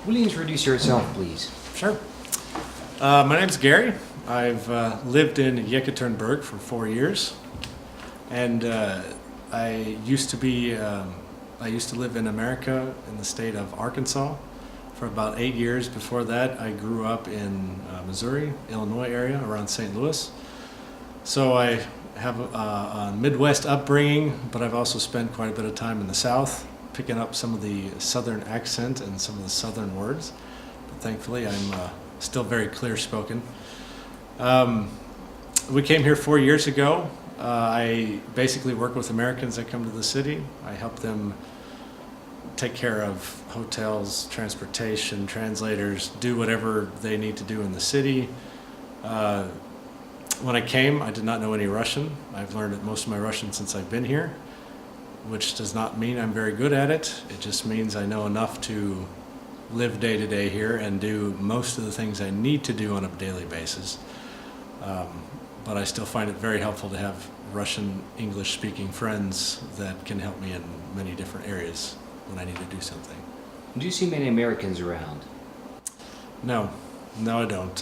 Will you introduce yourself, please? Sure. My name's Gary. I've lived in Yekaterinburg for 4 years, and I used to live in America in the state of Arkansas for about 8 years. Before that, I grew up in Missouri, Illinois area around St. Louis. So I have a Midwest upbringing, but I've also spent quite a bit of time in the South, picking up some of the Southern accent and some of the Southern words. But thankfully, I'm still very clear-spoken. We came here 4 years ago. I basically work with Americans that come to the city. I help them take care of hotels, transportation, translators, do whatever they need to do in the city. When I came, I did not know any Russian. I've learned most of my Russian since I've been here, which does not mean I'm very good at it. It just means I know enough to live day to day here and do most of the things I need to do on a daily basis. But I still find it very helpful to have Russian English speaking friends that can help me in many different areas when I need to do something. Do you see many Americans around? No, I don't.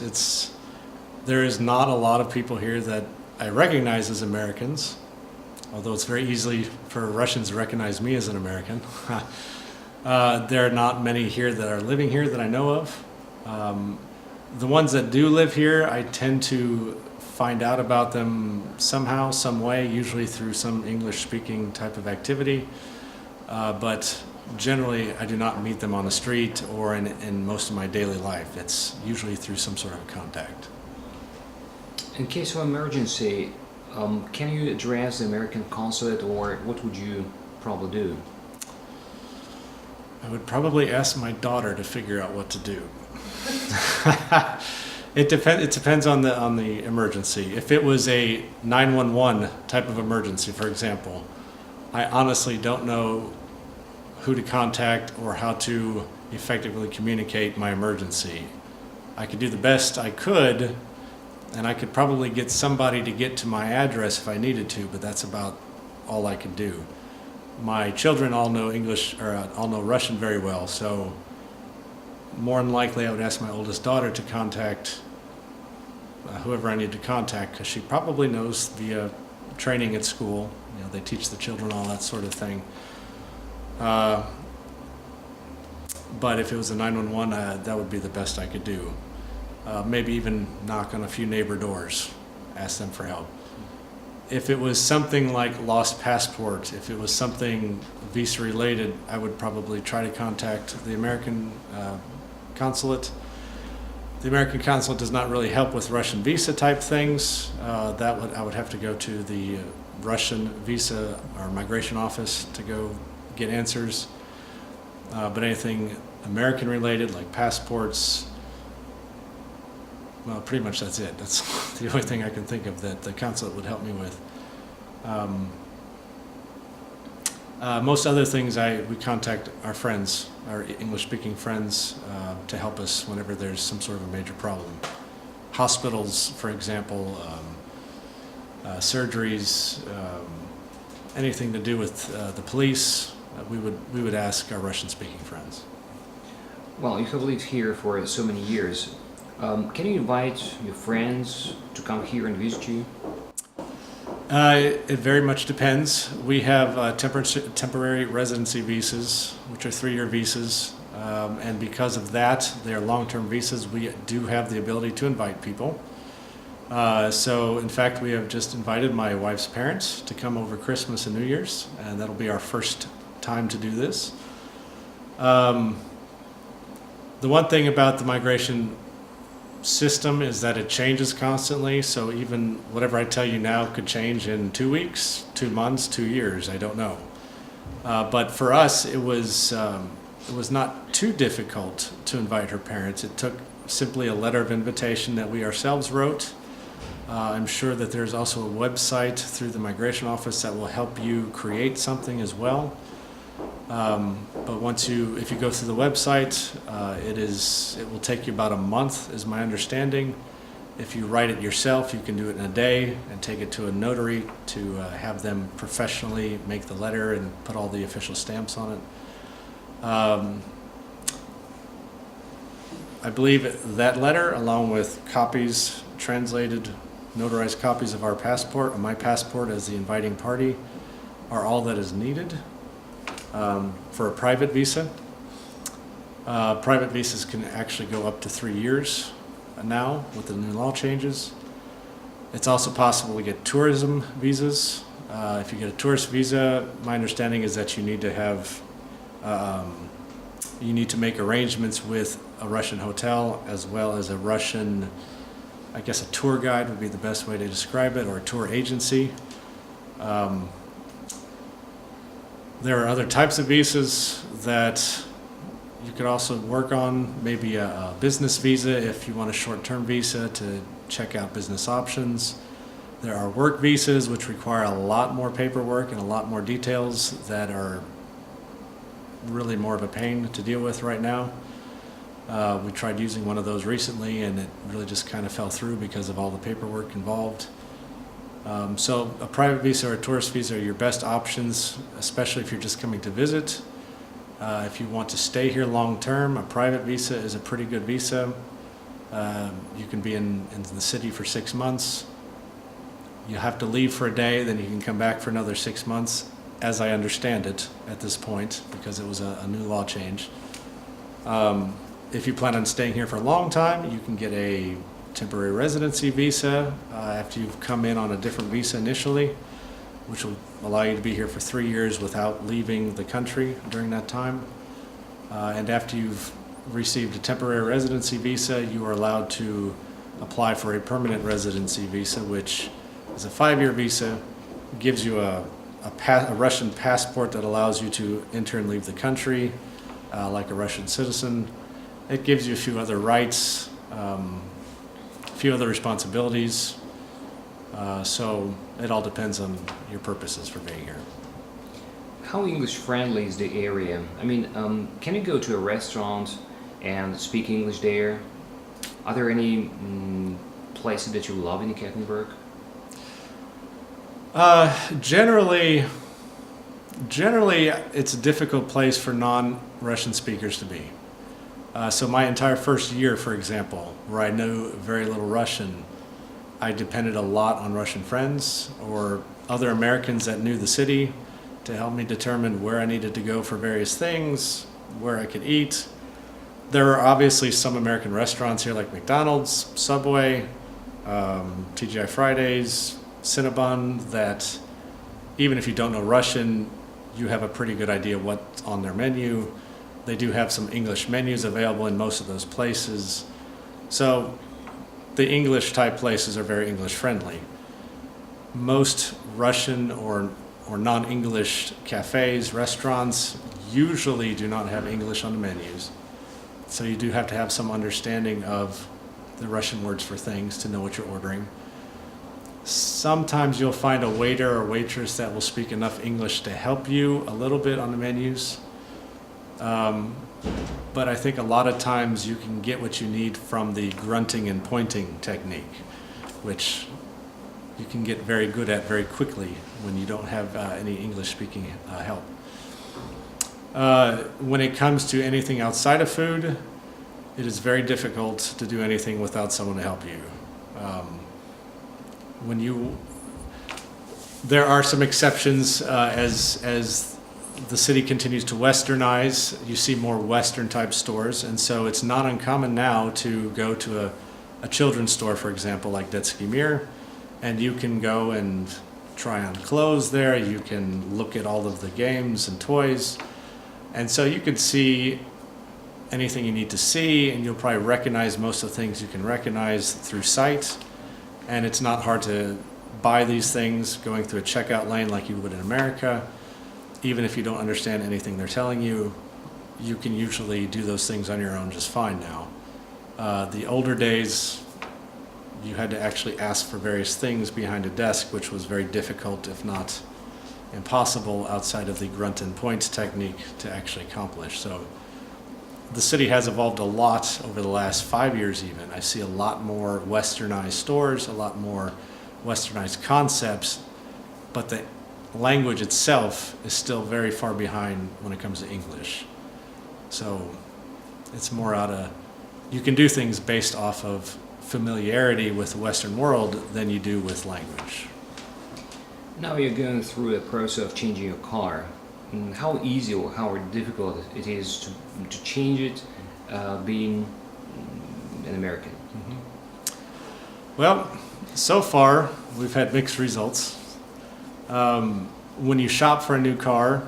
There is not a lot of people here that I recognize as Americans, although it's very easy for Russians to recognize me as an American. There are not many here that are living here that I know of. The ones that do live here, I tend to find out about them somehow, some way, usually through some English-speaking type of activity. But generally, I do not meet them on the street or in most of my daily life. It's usually through some sort of contact. In case of emergency, can you address the American consulate, or what would you probably do? I would probably ask my daughter to figure out what to do. It depends on the emergency. If it was a 911 type of emergency, for example, I honestly don't know who to contact or how to effectively communicate my emergency. I could do the best I could, and I could probably get somebody to get to my address if I needed to, but that's about all I could do. My children all know English, or all know Russian very well, so more than likely I would ask my oldest daughter to contact whoever I need to contact, because she probably knows via training at school. You know, they teach the children all that sort of thing. But if it was a 911, that would be the best I could do. Maybe even knock on a few neighbor doors, ask them for help. If it was something like lost passport, if it was something visa related, I would probably try to contact the American consulate. The American consulate does not really help with Russian visa type things. I would have to go to the Russian visa or migration office to go get answers. But anything American related, like passports, well, pretty much that's it. That's the only thing I can think of that the consulate would help me with. Most other things, we contact our friends, our English-speaking friends, to help us whenever there's some sort of a major problem. Hospitals, for example, surgeries, anything to do with the police, we would ask our Russian-speaking friends. Well, you have lived here for so many years. Can you invite your friends to come here and visit you? It very much depends. We have temporary residency visas, which are 3-year visas, and because of that, they are long-term visas. We do have the ability to invite people. So, in fact, we have just invited my wife's parents to come over Christmas and New Year's, and that'll be our first time to do this. The one thing about the migration system is that it changes constantly, so even whatever I tell you now could change in 2 weeks, 2 months, 2 years, I don't know. But for us, it was not too difficult to invite her parents. It took simply a letter of invitation that we ourselves wrote. I'm sure that there's also a website through the migration office that will help you create something as well. But if you go through the website, it will take you about a month, is my understanding. If you write it yourself, you can do it in a day and take it to a notary to have them professionally make the letter and put all the official stamps on it. I believe that letter, along with copies, translated, notarized copies of our passport, and my passport as the inviting party, are all that is needed for a private visa. Private visas can actually go up to 3 years now with the new law changes. It's also possible to get tourism visas. If you get a tourist visa, my understanding is that you need to have, you need to make arrangements with a Russian hotel as well as a Russian, I guess a tour guide would be the best way to describe it, or a tour agency. There are other types of visas that you could also work on, maybe a business visa if you want a short-term visa to check out business options. There are work visas which require a lot more paperwork and a lot more details that are really more of a pain to deal with right now. We tried using one of those recently and it really just kind of fell through because of all the paperwork involved. So a private visa or a tourist visa are your best options, especially if you're just coming to visit. If you want to stay here long term, a private visa is a pretty good visa. You can be in the city for 6 months. You have to leave for a day, then you can come back for another 6 months, as I understand it at this point, because it was a new law change. If you plan on staying here for a long time, you can get a temporary residency visa after you've come in on a different visa initially, which will allow you to be here for 3 years without leaving the country during that time. And after you've received a temporary residency visa, you are allowed to apply for a permanent residency visa, which is a 5-year visa, gives you a Russian passport that allows you to enter and leave the country like a Russian citizen. It gives you a few other rights, a few other responsibilities. So it all depends on your purposes for being here. How English friendly is the area? I mean, can you go to a restaurant and speak English there? Are there any places that you love in Yekaterinburg? Generally, it's a difficult place for non-Russian speakers to be. So my entire first year, for example, where I knew very little Russian, I depended a lot on Russian friends or other Americans that knew the city to help me determine where I needed to go for various things, where I could eat. There are obviously some American restaurants here like McDonald's, Subway, TGI Fridays, Cinnabon, that even if you don't know Russian, you have a pretty good idea what's on their menu. They do have some English menus available in most of those places. So the English type places are very English friendly. Most Russian or non-English cafes, restaurants usually do not have English on the menus. So you do have to have some understanding of the Russian words for things to know what you're ordering. Sometimes you'll find a waiter or waitress that will speak enough English to help you a little bit on the menus. But I think a lot of times you can get what you need from the grunting and pointing technique, which you can get very good at very quickly when you don't have any English speaking help. When it comes to anything outside of food, it is very difficult to do anything without someone to help you. There are some exceptions as the city continues to westernize. You see more Western type stores, and so it's not uncommon now to go to a children's store, for example, like Detski Mir, and you can go and try on clothes there. You can look at all of the games and toys, and so you can see anything you need to see, and you'll probably recognize most of the things you can recognize through sight. And it's not hard to buy these things going through a checkout lane like you would in America. Even if you don't understand anything they're telling you, you can usually do those things on your own just fine now. The older days, you had to actually ask for various things behind a desk, which was very difficult, if not impossible, outside of the grunt and point technique to actually accomplish. So the city has evolved a lot over the last 5 years even. I see a lot more westernized stores, a lot more westernized concepts, but the language itself is still very far behind when it comes to English. So it's more out of you can do things based off of familiarity with the Western world than you do with language. Now you're going through the process of changing your car. How easy or how difficult it is to change it, being an American? Well, so far we've had mixed results. When you shop for a new car,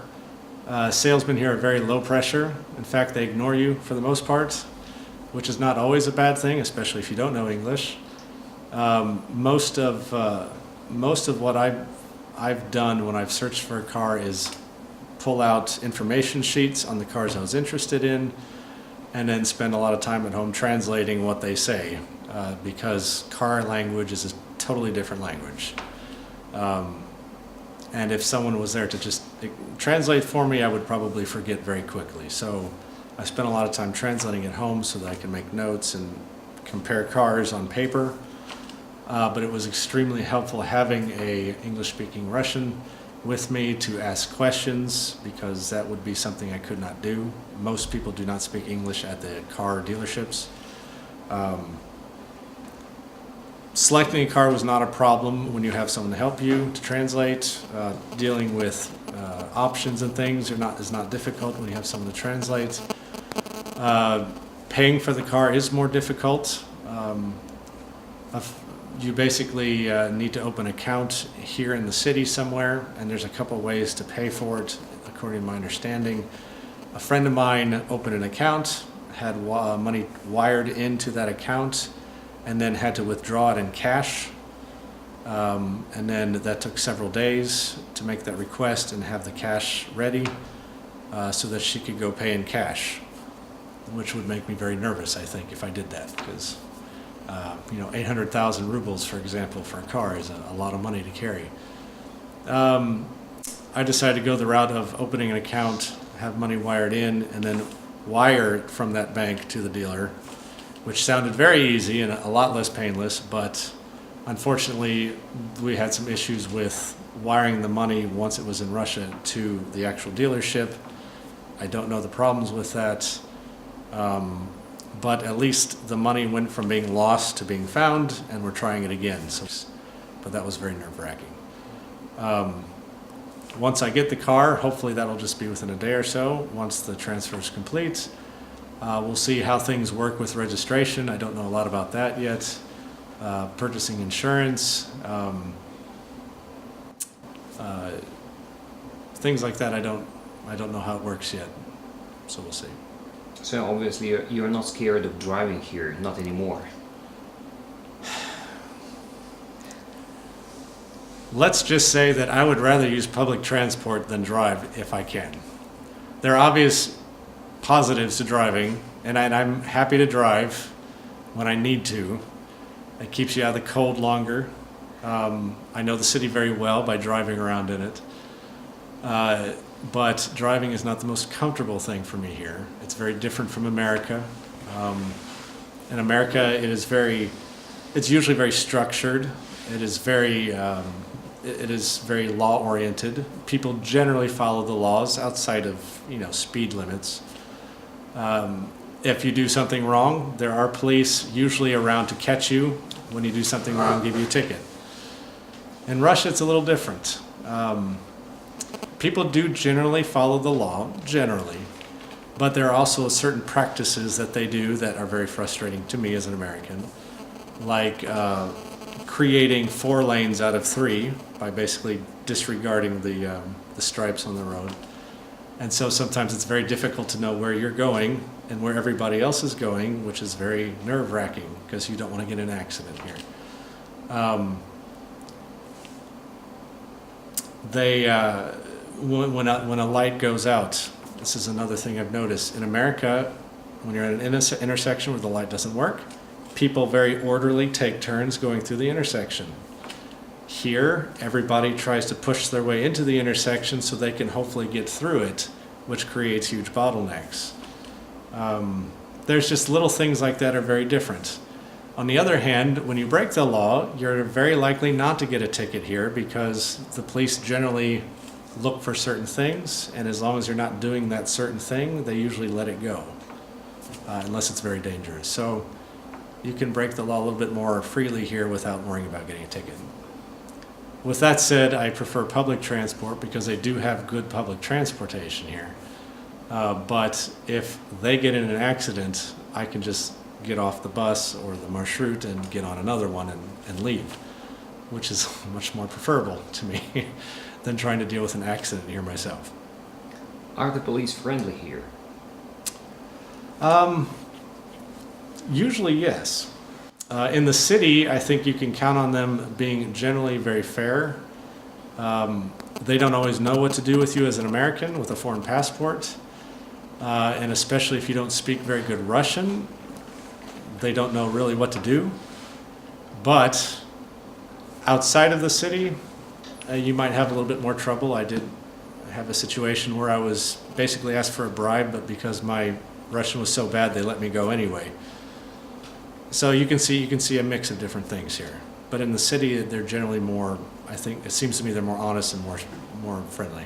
salesmen here are very low pressure. In fact, they ignore you for the most part, which is not always a bad thing, especially if you don't know English. Most of what I've done when I've searched for a car is pull out information sheets on the cars I was interested in, and then spend a lot of time at home translating what they say, because car language is a totally different language. And if someone was there to just translate for me, I would probably forget very quickly. So I spent a lot of time translating at home so that I can make notes and compare cars on paper. But it was extremely helpful having a English-speaking Russian with me to ask questions, because that would be something I could not do. Most people do not speak English at the car dealerships. Selecting a car was not a problem when you have someone to help you to translate. Dealing with options and things is not difficult when you have someone to translate. Paying for the car is more difficult. You basically need to open an account here in the city somewhere, and there's a couple ways to pay for it, according to my understanding. A friend of mine opened an account, had money wired into that account, and then had to withdraw it in cash. And then that took several days to make that request and have the cash ready, so that she could go pay in cash, which would make me very nervous, I think, if I did that, because 800,000 rubles, for example, for a car is a lot of money to carry. I decided to go the route of opening an account, have money wired in, and then wire it from that bank to the dealer, which sounded very easy and a lot less painless, but unfortunately we had some issues with wiring the money once it was in Russia to the actual dealership. I don't know the problems with that. But at least the money went from being lost to being found, and we're trying it again. But that was very nerve-wracking. Once I get the car, hopefully that'll just be within a day or so, once the transfer is complete. We'll see how things work with registration. I don't know a lot about that yet. Purchasing insurance, things like that. I don't know how it works yet, so we'll see. So obviously you're not scared of driving here, not anymore. Let's just say that I would rather use public transport than drive if I can. There are obvious positives to driving, and I'm happy to drive when I need to. It keeps you out of the cold longer. I know the city very well by driving around in it. But driving is not the most comfortable thing for me here. It's very different from America. In America, it's usually very structured. It is very law-oriented. People generally follow the laws outside of, speed limits. If you do something wrong, there are police usually around to catch you when you do something wrong, give you a ticket. In Russia, it's a little different. People do generally follow the law, generally, but there are also certain practices that they do that are very frustrating to me as an American, like creating 4 lanes out of 3 by basically disregarding the stripes on the road. And so sometimes it's very difficult to know where you're going and where everybody else is going, which is very nerve-wracking because you don't want to get in an accident here. When a light goes out, this is another thing I've noticed. In America, when you're at an intersection where the light doesn't work, people very orderly take turns going through the intersection. Here, everybody tries to push their way into the intersection so they can hopefully get through it, which creates huge bottlenecks. There's just little things like that are very different. On the other hand, when you break the law, you're very likely not to get a ticket here because the police generally look for certain things, and as long as you're not doing that certain thing, they usually let it go. unless it's very dangerous. So you can break the law a little bit more freely here without worrying about getting a ticket. With that said, I prefer public transport because they do have good public transportation here. But if they get in an accident, I can just get off the bus or the marshroute and get on another one and leave, which is much more preferable to me than trying to deal with an accident here myself. Are the police friendly here? Usually, yes. In the city, I think you can count on them being generally very fair. They don't always know what to do with you as an American with a foreign passport. And especially if you don't speak very good Russian, they don't know really what to do. But outside of the city, you might have a little bit more trouble. I did have a situation where I was basically asked for a bribe, but because my Russian was so bad, they let me go anyway. So you can see a mix of different things here. But in the city, they're generally more, I think, it seems to me they're more honest and more friendly.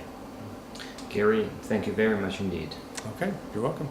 Gary, thank you very much indeed. Okay, you're welcome.